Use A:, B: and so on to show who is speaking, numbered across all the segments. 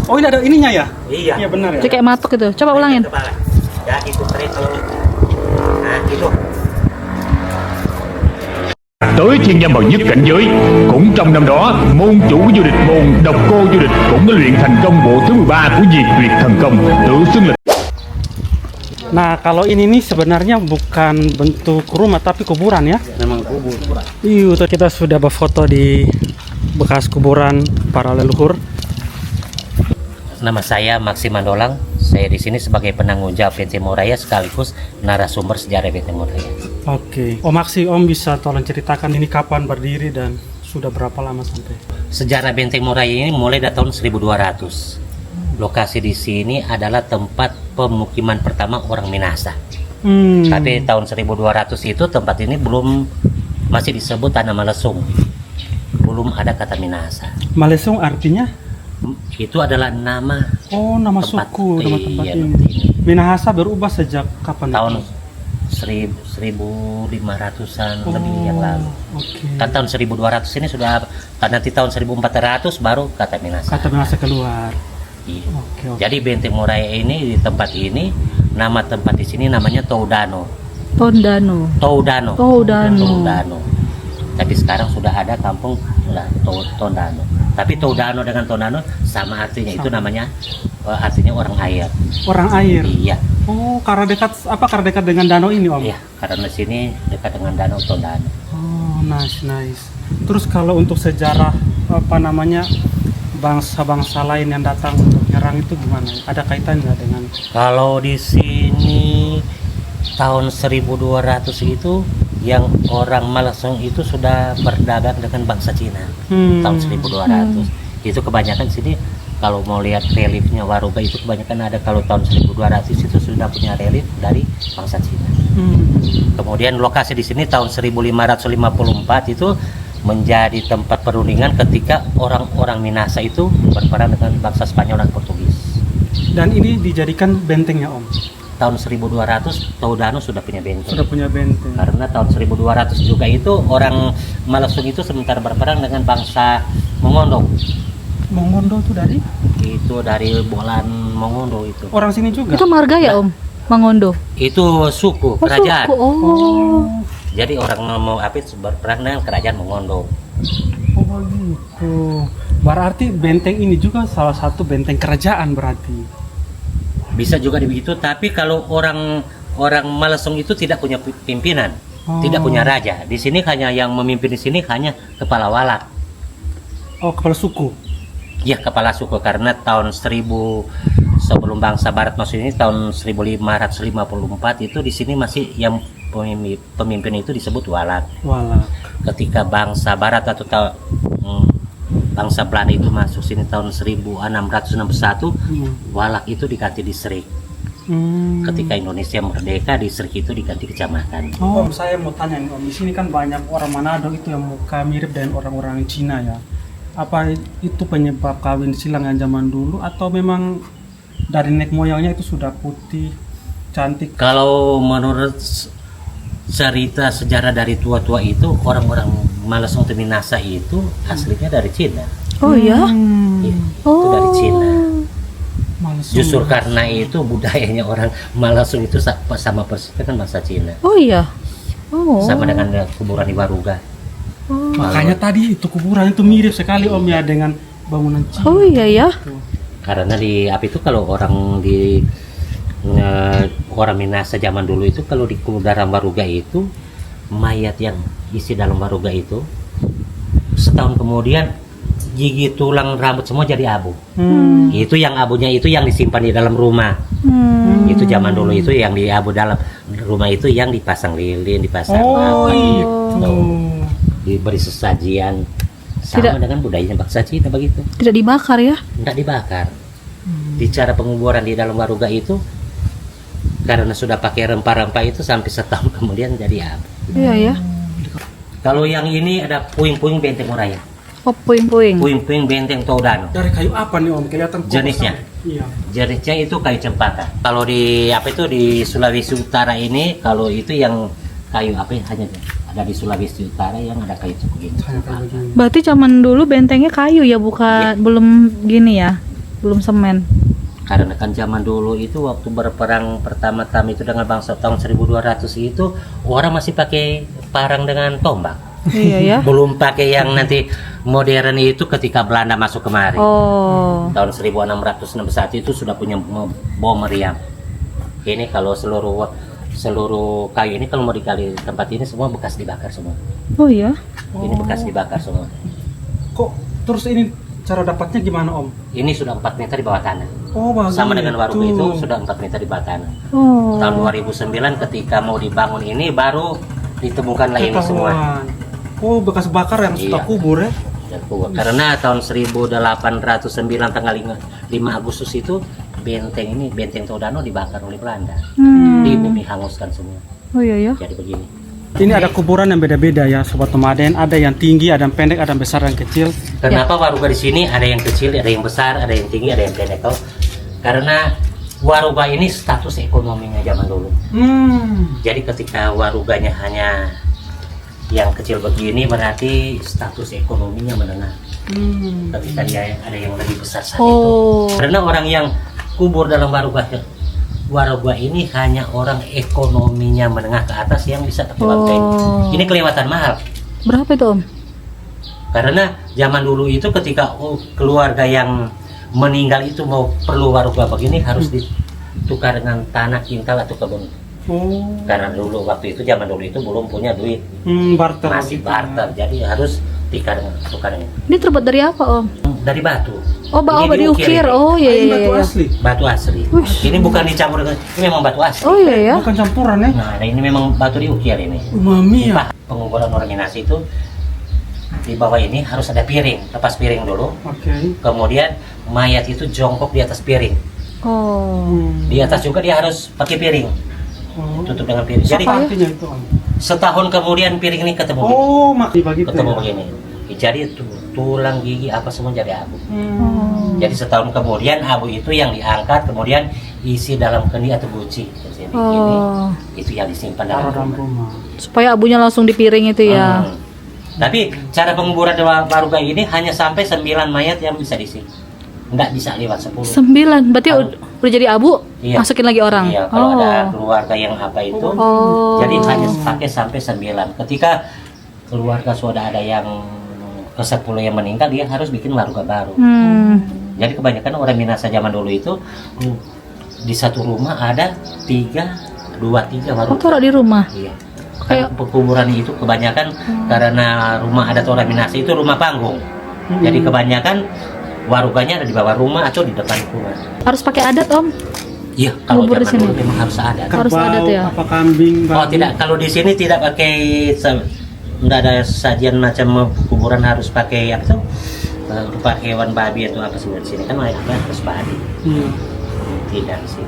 A: Oh ini ada ininya ya?
B: Iya.
A: Iya benar ya.
C: Itu kayak matok gitu. Coba ulangin.
B: Ya itu preto. Nah itu.
D: Tới thiên nhân bậc nhất cảnh giới. Cũng trong năm đó, môn chủ vô địch môn độc cô vô địch cũng đã luyện thành công bộ thứ 13 của Diệt Tuyệt Thần Công, tự xưng là.
A: Nah kalau ini nih sebenarnya bukan bentuk rumah tapi kuburan ya?
B: Memang kubur.
A: Iya, kita sudah berfoto di bekas kuburan para leluhur.
B: Nama saya Maksi Mandolang. Saya di sini sebagai penanggung jawab Benteng Moraya sekaligus narasumber sejarah Benteng Moraya.
A: Oke. Om Maksi, Om bisa tolong ceritakan ini kapan berdiri dan sudah berapa lama sampai?
B: Sejarah Benteng Moraya ini mulai dari tahun 1200. Lokasi di sini adalah tempat pemukiman pertama orang Minahasa. Tapi tahun 1200 itu tempat ini belum masih disebut Tanah Malesung. Belum ada kata Minahasa.
A: Malesung artinya?
B: Itu adalah nama.
A: Oh, nama
B: tempat,
A: suku, nama tempat
B: iya,
A: ini. Minahasa berubah sejak kapan?
B: Tahun 1500-an lebih yang lalu.
A: Oke.
B: Kan tahun 1200 ini sudah, nanti tahun 1400 baru kata Minahasa.
A: Kata Minahasa keluar.
B: Iya.
A: Oke.
B: Jadi Benteng Moraya ini di tempat ini, nama tempat di sini namanya Toudano.
C: Tondano.
B: Toudano.
C: Toudano.
B: Toudano. Tapi sekarang sudah ada kampung lah Tondano. Tapi Toudano dengan Tondano sama artinya, itu namanya artinya orang air.
A: Orang air.
B: Iya.
A: Oh, karena dekat dengan danau ini, Om?
B: Iya, karena di sini dekat dengan danau Tondano.
A: Oh, nice. Terus kalau untuk sejarah bangsa-bangsa lain yang datang untuk nyerang itu gimana? Ada kaitannya dengan?
B: Kalau di sini tahun 1200 itu yang orang Malesung itu sudah berdagang dengan bangsa Cina. Tahun 1200. Itu kebanyakan sini kalau mau lihat reliefnya Waruga itu kebanyakan ada, kalau tahun 1200 itu sudah punya relief dari bangsa Cina. Kemudian lokasi di sini tahun 1554 itu menjadi tempat perundingan ketika orang-orang Minahasa itu berperang dengan bangsa Spanyol dan Portugis.
A: Dan ini dijadikan bentengnya, Om?
B: Tahun 1200 Toudano sudah punya benteng.
A: Sudah punya benteng.
B: Karena tahun 1200 juga itu orang Malesung itu sementara berperang dengan bangsa Mongondo.
A: Mongondo itu dari?
B: Itu dari bolan Mongondo itu.
A: Orang sini juga?
C: Itu marga ya, Om? Mangondo.
B: Itu suku,
C: Oh,
B: kerajaan.
C: suku. Oh.
B: Jadi orang mau apit berperang dengan kerajaan Mongondo.
A: Oh gitu. Berarti benteng ini juga salah satu benteng kerajaan berarti.
B: Bisa juga begitu, tapi kalau orang Malesung itu tidak punya pimpinan, tidak punya raja. Di sini hanya yang memimpin di sini hanya kepala walak.
A: Oh, kepala suku.
B: Ya, kepala suku, karena tahun 1000 sebelum bangsa Barat masuk ini tahun 1554 itu di sini masih yang pemimpin itu disebut walak.
A: Walak.
B: Ketika bangsa Barat atau bangsa Belanda itu masuk sini tahun 1661, walak itu diganti distrik. Ketika Indonesia merdeka, distrik itu diganti kecamatan.
A: Oh, Om, saya mau tanya nih, Om. Di sini kan banyak orang Manado itu yang muka mirip dengan orang-orang Cina ya. Apa itu penyebab kawin silang yang zaman dulu atau memang dari nenek moyangnya itu sudah putih, cantik?
B: Kalau menurut cerita sejarah dari tua-tua itu, orang-orang Malesung atau Minahasa itu aslinya dari Cina.
C: Oh ya?
B: Iya, itu dari Cina.
A: Malesung.
B: Justru karena itu budayanya orang Malesung itu sama persis dengan bangsa Cina.
C: Oh iya. Oh.
B: Sama dengan kuburan di Waruga.
A: Makanya tadi itu kuburan itu mirip sekali, Om, ya dengan bangunan Cina.
C: Oh iya ya.
B: Karena di apa itu kalau orang Minahasa zaman dulu itu kalau di kuburan Waruga itu mayat yang isi dalam Waruga itu setahun kemudian gigi tulang rambut semua jadi abu. Itu yang abunya itu yang disimpan di dalam rumah. Itu zaman dulu itu yang di abu dalam rumah itu yang dipasang lilin, dipasang apa gitu. Diberi sesajian sama dengan budayanya bangsa Cina begitu.
C: Tidak dibakar ya?
B: Tidak dibakar. Di cara penguburan di dalam Waruga itu karena sudah pakai rempah-rempah itu sampai setahun kemudian jadi abu.
C: Iya ya.
B: Kalau yang ini ada puing-puing Benteng Moraya.
C: Oh, puing-puing.
B: Puing-puing Benteng Toudano.
A: Dari kayu apa nih, Om? Kelihatan
B: Jenisnya?
A: Iya.
B: Jenisnya itu kayu cempaka. Kalau di apa itu di Sulawesi Utara ini, kalau itu yang kayu apa ya, hanya ada di Sulawesi Utara yang ada kayu begini.
A: Kayak begini.
C: Berarti zaman dulu bentengnya kayu ya, bukan belum gini ya? belum semen.
B: Karena kan zaman dulu itu waktu berperang pertama-tama itu dengan bangsa tahun 1200 itu orang masih pakai parang dengan tombak.
C: Iya ya.
B: Belum pakai yang nanti modern itu ketika Belanda masuk kemari.
C: Oh.
B: Tahun 1661 itu sudah punya bom meriam. Ini kalau seluruh kayu ini kalau mau digali tempat ini semua bekas dibakar semua.
C: Oh iya.
B: Ini bekas dibakar semua.
A: Kok terus ini cara dapatnya gimana Om?
B: Ini sudah 4 meter di bawah tanah.
A: Oh bagus.
B: Sama dengan warung itu sudah 4 meter di bawah tanah.
C: Oh.
B: Tahun 2009 ketika mau dibangun ini baru ditemukan lagi ini semua.
A: Ketahuan. Oh bekas bakar yang sudah
B: Iya.
A: kubur ya?
B: Dan karena tahun 1809 tanggal 5 Agustus itu benteng Todano dibakar oleh Belanda. Di bumi hanguskan semua.
C: Oh iya ya.
B: Jadi begini.
A: Ini ada kuburan yang beda-beda ya Sobat Nomaden. Ada yang tinggi, ada yang pendek, ada yang besar, dan kecil.
B: Kenapa Waruga di sini ada yang kecil, ada yang besar, ada yang tinggi, ada yang pendek? Toh? Karena Waruga ini status ekonominya zaman dulu. Jadi ketika Waruganya hanya yang kecil begini berarti status ekonominya menengah. Ketika dia ada yang lebih besar saat itu. Karena orang yang kubur dalam Waruga ini hanya orang ekonominya menengah ke atas yang bisa pakai bangkai. Ini kelewatan mahal.
C: Berapa itu Om?
B: Karena zaman dulu itu ketika keluarga yang meninggal itu mau perlu Waruga begini harus ditukar dengan tanah kintal atau kebun. Karena dulu waktu itu zaman dulu itu belum punya duit.
A: Barter.
B: Masih barter. Jadi harus tukarnya.
C: Ini terbuat dari apa Om?
B: Dari batu.
C: Oh, diukir.
B: Ini.
C: Oh iya
A: Ini
C: iya
A: batu
C: iya.
A: asli.
B: Batu asli. Ini bukan dicampur dengan, ini memang batu asli.
C: Oh iya ya.
A: Bukan campuran ya?
B: Nah, ini memang batu diukir ini.
A: Mami ya.
B: Penguburan organisasi itu di bawah ini harus ada piring, lepas piring dulu.
A: Oke.
B: Kemudian mayat itu jongkok di atas piring.
C: Oh.
B: Di atas juga dia harus pakai piring, tutup dengan piring. Jadi
A: Apa artinya itu Om?
B: setahun kemudian piring ini ketemu begini.
A: Oh, begitu
B: Ketemu
A: ya?
B: begini. Jadi tulang gigi apa semua jadi abu. Jadi setahun kemudian abu itu yang diangkat kemudian isi dalam kendi atau guci. Jadi ini itu yang disimpan dalam
A: Taruh dalam
B: rumah.
A: rumah.
C: Supaya abunya langsung di piring itu ya.
B: Tapi cara penguburan Waruga ini hanya sampai 9 mayat yang bisa diisi. Nggak bisa lewat 10.
C: 9. Berarti udah jadi abu,
B: Iya.
C: masukin lagi orang.
B: Iya, kalau ada keluarga yang apa itu. Jadi hanya pakai sampai 9. Ketika keluarga sudah ada yang ke-10 yang meninggal, dia harus bikin Waruga baru. Jadi kebanyakan orang Minahasa zaman dulu itu di satu rumah ada 2-3 Waruga.
C: Taruh di rumah.
B: Iya. Kan pekuburan itu kebanyakan karena rumah adat orang Minahasa itu rumah panggung. Jadi kebanyakan Waruganya ada di bawah rumah atau di depan rumah.
C: Harus pakai adat Om.
B: Iya, kalau
C: Kubur di
B: zaman
C: sini.
B: dulu memang harus ada.
C: Harus
A: Kerbau,
C: adat ya?
A: apa kambing,
B: Oh
A: babi?
B: tidak, kalau di sini tidak pakai, nggak ada sajian macam kuburan harus pakai apa tuh, rupa hewan babi atau apa semua. Di sini kan harus babi. Tidak sih.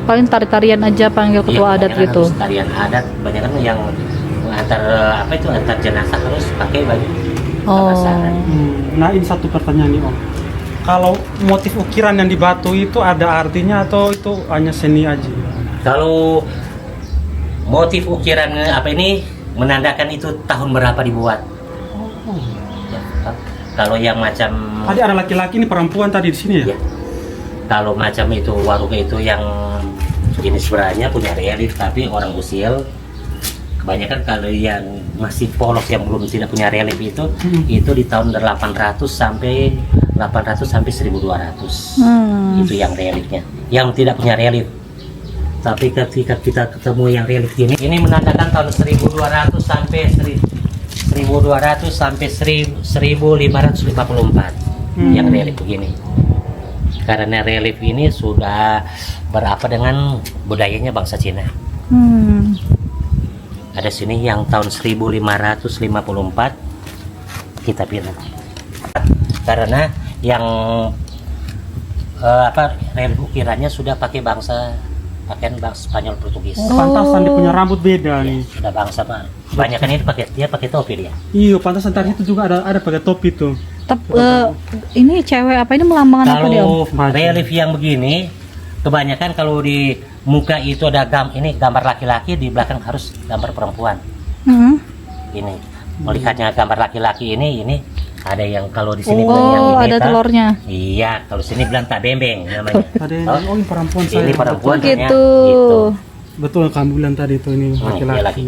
C: Paling tari-tarian aja panggil ketua adat
B: kebanyakan
C: gitu.
B: harus tarian adat, banyak kan yang antar jenazah harus pakai baju. Pasaran.
A: Nah ini satu pertanyaan nih Om. Kalau motif ukiran yang di batu itu ada artinya atau itu hanya seni aja?
B: Kalau motif ukiran apa ini menandakan itu tahun berapa dibuat. Ya, kalau yang macam
A: Tadi ada laki-laki ini perempuan tadi di sini ya?
B: ya, kalau macam itu Waruga itu yang jenis beranya punya relief tapi orang usil. Kebanyakan kalau yang masih polos yang belum tidak punya relief itu di tahun 800 sampai 1200. Itu yang reliefnya. Yang tidak punya relief. Tapi ketika kita ketemu yang relief ini menandakan tahun 1200 sampai 1554 yang relief begini. Karena relief ini sudah berapa dengan budayanya bangsa Cina. Ada sini yang tahun 1554 kita bilang. Karena yang relief ukirannya sudah pakai pakaian bangsa Spanyol Portugis.
A: Pantasan dia punya rambut beda nih.
B: Sudah bangsa Pak. Kebanyakan ini dia pakai topi dia.
A: Iya, pantasan tadi itu juga ada pakai topi tuh.
C: Ini cewek apa ini melambangkan apa dia Om?
B: Kalau relief yang begini, kebanyakan kalau di muka itu ada gambar laki-laki, di belakang harus gambar perempuan. Ini melihatnya gambar laki-laki ini Ada yang kalau di sini bilang yang
C: Oh,
B: ini
C: ada
B: tak-
C: telurnya.
B: Iya, kalau sini bilang tak bembeng namanya.
A: Ada yang ini perempuan saya.
B: Ini perempuan
C: Oh,
B: namanya,
C: gitu.
A: Betul kamu bilang tadi itu ini
B: Dia laki.
A: laki-laki.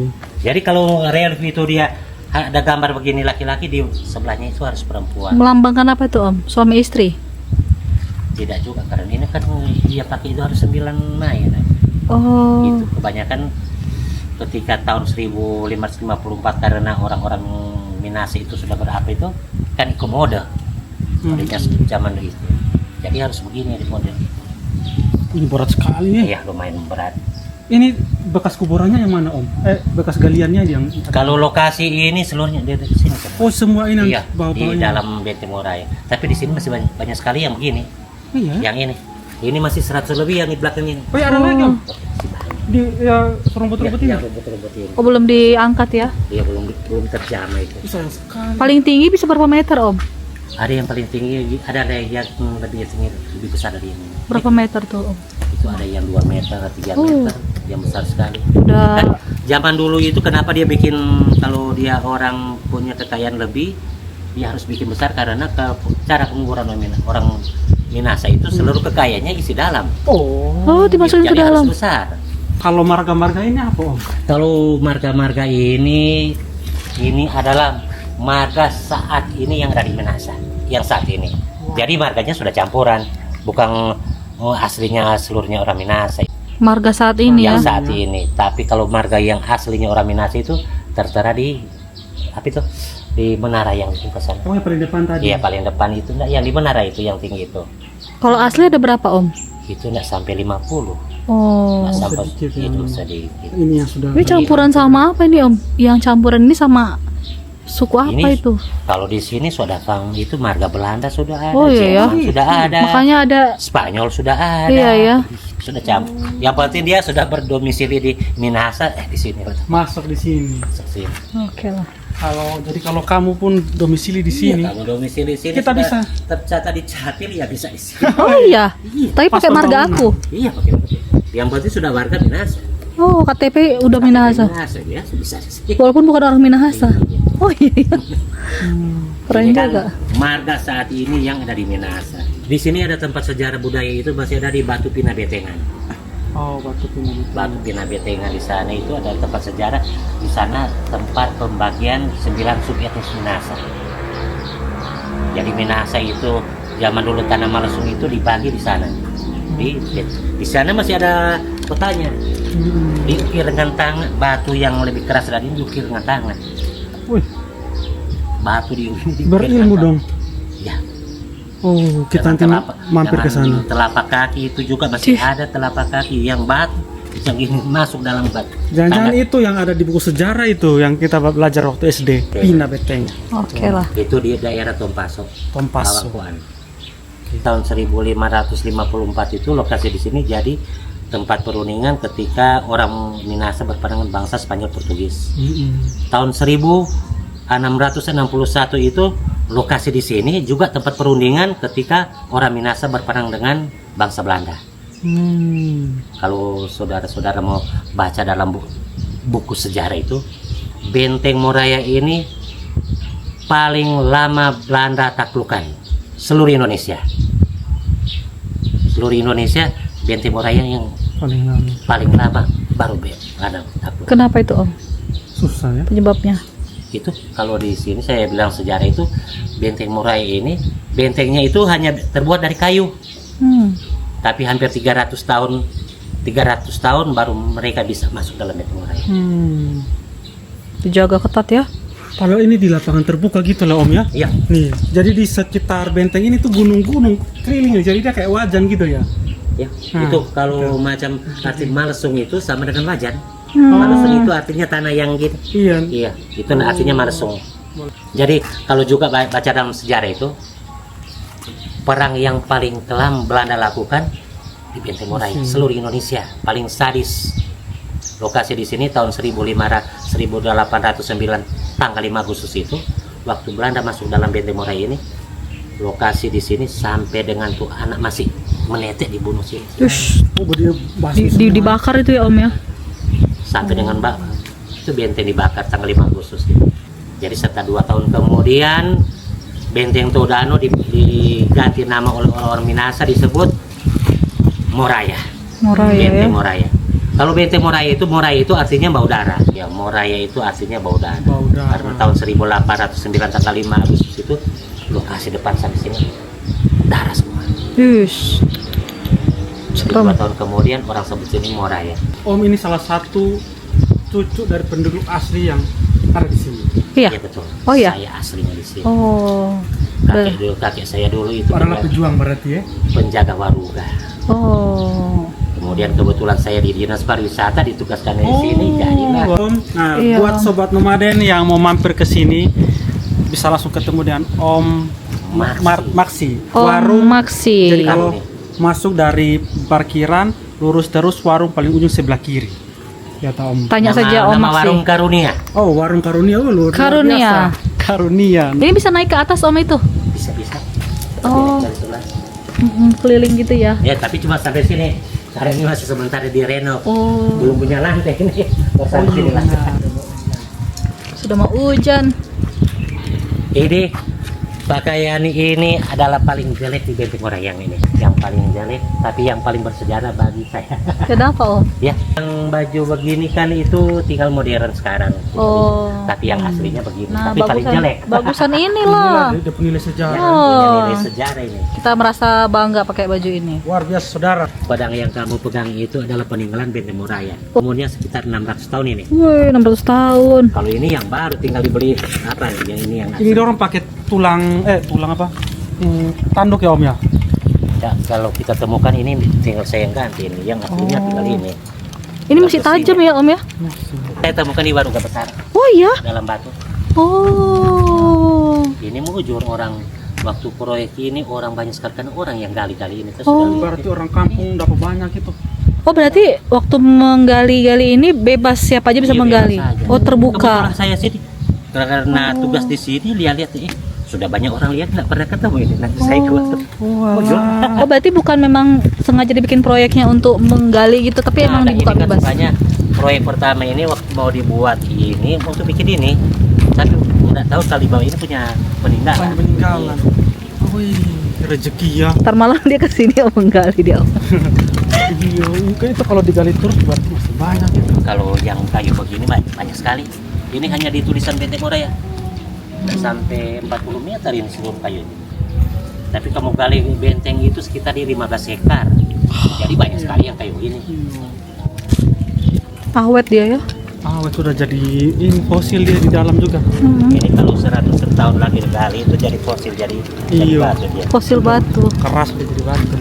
B: Jadi kalau relief itu dia ada gambar begini laki-laki, di sebelahnya itu harus perempuan.
C: Melambangkan apa itu Om? Suami istri?
B: Tidak juga, karena ini kan dia pakai itu harus 9 Mei. Nah.
C: Oh.
B: Itu kebanyakan ketika tahun 1554 karena orang-orang Minahasa itu sudah berapa itu kan ikut mode. Modenya zaman itu. Jadi harus begini di model.
A: Ini berat sekali ya.
B: Iya, lumayan berat.
A: Ini bekas kuburannya yang mana Om? Bekas galiannya yang
B: Kalau lokasi ini seluruhnya dari sini. Kan?
A: oh semua ini
B: Iya, di
A: bawah-bawahnya.
B: dalam Benteng Morai. Tapi di sini masih banyak sekali yang begini.
A: Iya.
B: Yang ini masih 100 lebih yang di belakang ini.
A: Oh ya ada lagi Om. Di ya rumput-rumput ini.
B: Yang rumput-rumput ini.
C: Oh, belum diangkat ya?
B: Iya, belum terjamah itu.
A: Sayang sekali.
C: Paling tinggi bisa berapa meter Om?
B: Ada yang paling tinggi, ada yang lebih tinggi, lebih besar dari ini.
C: Berapa meter tuh Om?
B: Itu ada yang 2 meter, 3 meter, yang besar sekali.
C: Udah.
B: Kan zaman dulu itu kenapa dia bikin, kalau dia orang punya kekayaan lebih, dia harus bikin besar karena cara penguburan orang Minahasa itu seluruh kekayaannya isi dalam.
C: Oh, dimasukin ke
B: Jadi
C: dalam.
B: harus besar.
A: Kalau marga-marga ini apa Om?
B: Kalau marga-marga ini adalah marga saat ini yang dari Minahasa, yang saat ini. Jadi marganya sudah campuran, bukan aslinya seluruhnya orang Minahasa.
C: Marga saat ini ya.
B: Yang saat ini. Tapi kalau marga yang aslinya orang Minahasa itu tertera di apa itu? Di menara yang di sana.
A: Oh yang paling depan tadi.
B: Iya, paling depan itu enggak, yang di menara itu yang tinggi itu.
C: Kalau asli ada berapa Om?
B: Itu enggak sampai 50.
C: Oh.
B: Enggak sampai
A: sedikit ya.
B: itu sedikit.
A: Ini yang sudah.
C: Ini campuran sama apa ini Om? Yang campuran ini sama suku apa
B: Ini
C: itu?
B: Kalau di sini sudah itu marga Belanda sudah ada,
C: Oh, iya ya.
B: Jerman sudah ada,
C: Makanya ada.
B: Spanyol sudah ada.
C: Iya ya.
B: Sudah campur. Yang penting dia sudah berdomisili di Minahasa, di sini.
A: masuk di sini.
B: Masuk sini.
C: Oke lah.
A: Kalau kamu pun domisili di sini.
B: Iya, kalau domisili sini
A: Kita
B: sudah
A: bisa.
B: tercatat di Capil ya bisa di sini.
C: Oh iya. Tapi pakai
A: Paspor
C: marga
A: bangunan.
C: aku.
B: Iya, pakai. Yang penting sudah warga Minahasa.
C: Oh, KTP udah Minahasa.
B: Minahasa ya, bisa di sini.
C: Walaupun bukan orang Minahasa. Oh iya. Keren
B: Ini kan
C: juga.
B: marga saat ini yang ada di Minahasa. Di sini ada tempat sejarah budaya itu masih ada di Batu Pinabetengan.
A: Oh batu pinang.
B: Batu Pinabetengan di sana itu ada tempat sejarah. Di sana tempat pembagian 9 subetnis Minahasa. Jadi Minahasa itu zaman dulu tanah Malesung itu dibagi di sana. Di sana masih ada kotanya. Diukir dengan tangan, batu yang lebih keras dari ini diukir dengan tangan.
A: Wih,
B: Batu diukir
A: berilmu dong.
B: Ya.
A: Oh, kita nanti mampir ke sana.
B: Telapak kaki itu juga masih ada telapak kaki yang batu yang ini masuk dalam batu.
A: Jangan-jangan
B: Tanah-
A: itu yang ada di buku sejarah itu yang kita belajar waktu SD. Pina Beteng,
C: Oke lah.
B: Itu di daerah Tompaso,
A: Tompaso.
B: Kawakuan. Tahun 1554 itu lokasi di sini jadi tempat perundingan ketika orang Minahasa berperang dengan bangsa Spanyol Portugis. Tahun 1661 itu lokasi di sini juga tempat perundingan ketika orang Minahasa berperang dengan bangsa Belanda. Kalau saudara-saudara mau baca dalam buku sejarah itu, Benteng Moraya ini paling lama Belanda taklukkan seluruh Indonesia. Seluruh Indonesia, Benteng Moraya yang paling lama baru Belanda takluk.
C: Kenapa itu Om?
A: Susah ya.
C: Penyebabnya?
B: Itu kalau di sini saya bilang sejarah itu Benteng Moraya ini bentengnya itu hanya terbuat dari kayu. Tapi hampir 300 tahun baru mereka bisa masuk dalam Benteng Moraya.
C: Dijaga ketat ya?
A: Kalau ini di lapangan terbuka gitu lah Om ya.
B: Iya.
A: Nih, jadi di sekitar benteng ini tuh gunung-gunung keliling, jadi dia kayak wajan gitu ya.
B: Ya, itu kalau macam arti Malesung itu sama dengan wajan.
C: Hmm.
B: Malesung itu artinya tanah yang gitu.
A: Iya.
B: Iya, itu artinya Malesung. Jadi kalau juga baca dalam sejarah itu perang yang paling kelam Belanda lakukan di Benteng Moraya, seluruh Indonesia paling sadis. Lokasi di sini tahun 1809 tanggal 5 Agustus itu waktu Belanda masuk dalam Benteng Moraya ini, lokasi di sini sampai dengan tuh anak masih menetek dibunuh sih.
C: Terus
A: Oh, dia basmi semua.
C: dibakar itu ya Om ya?
B: Sampai dengan itu benteng dibakar tanggal 5 Agustus gitu. Jadi setelah 2 tahun kemudian Benteng Todano diganti nama oleh orang Minasa disebut Moraya.
C: Moraya ya.
B: Benteng Moraya. Kalau Benteng Moraya itu artinya Baudara. Ya, Moraya itu artinya Baudara.
A: Baudara.
B: Karena tahun 1809 tanggal 5 Agustus itu lokasi depan sampai sini darah semua.
C: Yush.
B: Jadi 2 tahun kemudian orang sebut sini Moraya.
A: Om ini salah satu cucu dari penduduk asli yang ada di sini.
C: Iya.
B: Iya betul.
C: Oh, iya?
B: Saya aslinya di sini.
C: Oh.
B: Kakek saya dulu itu
A: Orang
B: juga
A: pejuang berarti ya.
B: penjaga waruga.
C: Oh.
B: Kemudian kebetulan saya di dinas pariwisata ditugaskan di sini, jadilah.
A: Om. Nah,
C: Iya.
A: buat sobat nomaden yang mau mampir ke sini bisa langsung ketemu dengan Om Maksi.
C: Om Maksi.
A: Jadi kalau masuk dari parkiran lurus terus warung paling ujung sebelah kiri. Ya tahu Om.
C: Tanya saja Om
B: nama
C: Maksi.
B: warung Karunia.
A: Oh, warung Karunia luar
C: Karunia.
A: biasa. Karunia.
C: Ini bisa naik ke atas Om itu?
B: Bisa.
C: Oh.
B: Dari sebelah.
C: Keliling gitu ya.
B: Ya, tapi cuma sampai sini. Karena ini masih sebentar direnov.
C: Oh.
B: Belum punya lantai ini. Baru sampai sini lah.
C: Sudah mau hujan.
B: Ini pakaian ini adalah paling jelek di Benteng Morayang ini. Yang paling jelek, tapi yang paling bersejarah bagi saya.
C: Kenapa Om?
B: Ya, yang baju begini kan itu tinggal modern sekarang.
C: Oh.
B: Tapi yang aslinya begini,
C: Nah,
B: tapi paling jelek.
C: bagusan
A: Inilah
C: inilah.
A: dia punya nilai sejarah.
B: Ya,
C: Oh.
B: ini nilai sejarah ini.
C: Kita merasa bangga pakai baju ini.
A: Luar biasa saudara.
B: Pedang yang kamu pegang itu adalah peninggalan Benteng Moraya. Umurnya sekitar 600 tahun ini.
C: Wih, 600 tahun.
B: Kalau ini yang baru tinggal dibeli apa yang ini yang
A: Ini orang pakai tulang apa? Tanduk ya Om ya.
B: Ya, kalau kita temukan ini tinggal saya yang ganti ini, yang aslinya
C: Oh.
B: tinggal ini.
C: Ini masih tajam ya Om ya?
B: Saya temukan di Waruga Besar
C: Oh iya.
B: dalam batu.
C: Oh.
B: Ini mujur orang waktu proyek ini orang banyak sekali kan orang yang gali-gali ini terus
C: Oh.
B: gali.
A: Berarti orang kampung dapat banyak itu.
C: Oh berarti waktu menggali-gali ini bebas siapa aja bisa
B: Iya,
C: menggali.
B: bebas saja.
C: Oh terbuka.
B: Kebetulan saya sini karena tugas di sini lihat sudah banyak orang lihat nggak pernah ketemu ini. Nanti saya keluar. Mujur.
C: Oh berarti bukan memang sengaja dibikin proyeknya untuk menggali gitu, tapi emang
B: dan
C: dibuka
B: ini kan
C: bebas.
B: sebenarnya proyek pertama ini waktu mau dibuat ini untuk bikin ini, tapi nggak tahu kali bahwa ini punya peninggalan.
A: Peninggalan. Wih, rezeki ya.
C: Ntar malam dia kesini Om menggali dia Om.
A: Iya, mungkin itu kalau digali terus berarti masih banyak itu.
B: Kalau yang kayu begini banyak sekali. Ini hanya di tulisan Benteng Moraya. Nggak sampai 40 meter ini seluruh kayu ini. Tapi kamu gali benteng itu sekitar di 15 hektar. Jadi banyak sekali yang kayu ini.
C: Awet dia ya.
A: Sudah jadi ini fosil dia di dalam juga.
B: Ini kalau 100 tahun lagi digali itu jadi fosil, jadi
A: Iya.
B: batu dia.
C: Fosil batu.
A: Keras dia jadi batu.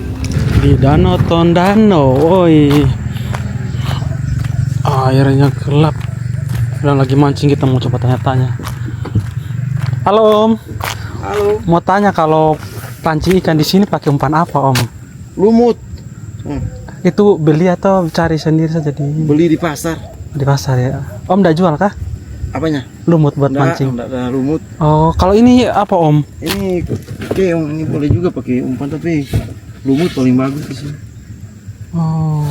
A: Di Danau Tondano, oi. Airnya gelap. Udah lagi mancing, kita mau coba tanya-tanya. Halo Om.
E: Halo,
A: Mau tanya kalau pancing ikan di sini pakai umpan apa Om?
E: lumut.
A: Itu beli atau cari sendiri saja
E: Beli di pasar.
A: di pasar ya? Om udah jual kah?
E: Apanya?
A: Lumut buat mancing.
E: Enggak ada lumut.
A: Oh, kalau ini apa Om?
E: Ini keong, ini boleh juga pakai umpan tapi lumut paling bagus di sini.
A: Oh.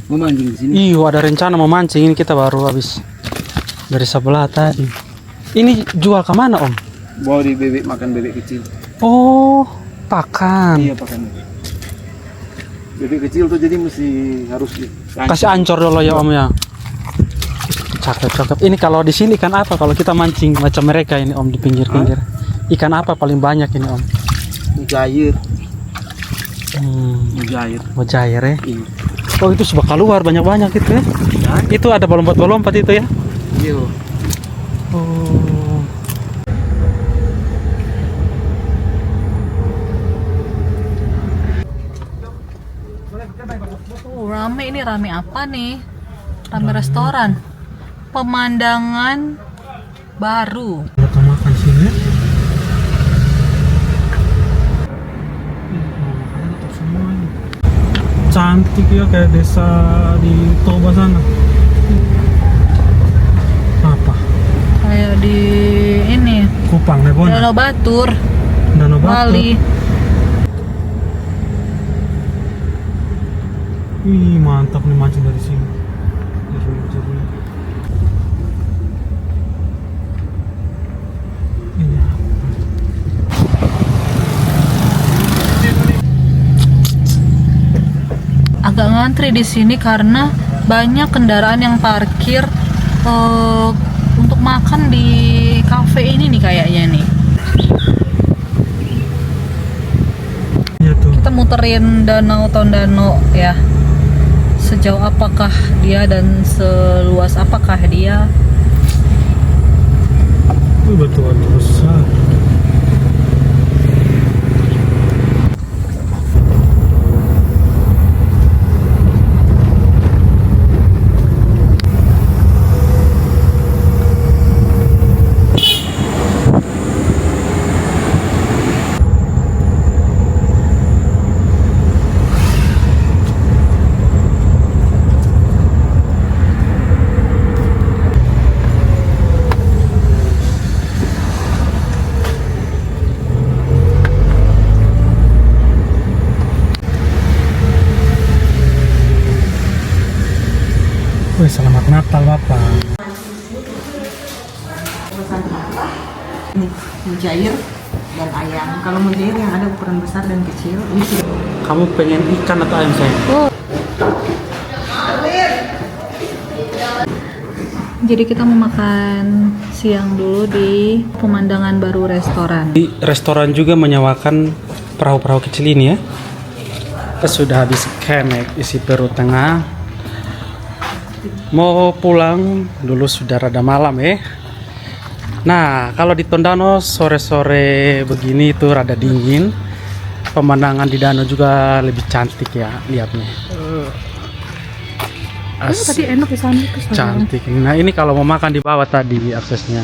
E: Mau mancing di sini.
A: Iya, ada rencana mau mancing, ini kita baru habis dari sebelah tadi. Ini jual ke mana Om?
E: Bawa di bebek, makan bebek kecil.
A: Oh, pakan.
E: Iya, pakan bebek. Bebek kecil tuh jadi mesti harus
A: Kasih ancor dulu ya Om ya. Cakep. Ini kalau di sini ikan apa kalau kita mancing macam mereka ini Om di pinggir-pinggir? Ikan apa paling banyak ini Om?
E: mujair.
A: Hmm,
E: Mujair.
A: mujair ya.
E: Iya.
A: Oh itu sudah keluar banyak-banyak itu ya. Itu ada lompat-lompat itu ya.
E: Iya.
A: Oh.
C: Rame ini, rame apa nih? Rame restoran. Pemandangan baru.
A: Kita makan sini. Cantik ya kayak desa di Toba sana. Apa?
C: Kayak di ini
A: Kupang Nebona.
C: Danau Batur,
A: Danau Batur.
C: Bali.
A: Ih, mantap nih mancing dari sini. Jeruk. Ini apa?
C: agak ngantri di sini karena banyak kendaraan yang parkir untuk makan di kafe ini nih kayaknya nih.
A: Iya tuh.
C: Kita muterin danau Tondano ya. Sejauh apakah dia dan seluas apakah dia?
A: Betul-betul besar. Wih, selamat Natal Bapak.
F: Nih, mujair dan ayam. Kalau mujair yang ada ukuran besar dan kecil, ini sudah.
A: Kamu pengen ikan atau ayam sayang?
C: Jadi kita mau makan siang dulu di Pemandangan Baru Restoran.
A: Di restoran juga menyewakan perahu-perahu kecil ini ya. Kita sudah habis kemek isi perut tengah. Mau pulang dulu sudah rada malam ya. Nah, kalau di Tondano sore-sore begini itu rada dingin. Pemandangan di danau juga lebih cantik ya, lihatnya.
C: Tadi enak di sana tuh.
A: Cantik. Nah, ini kalau mau makan di bawah tadi aksesnya.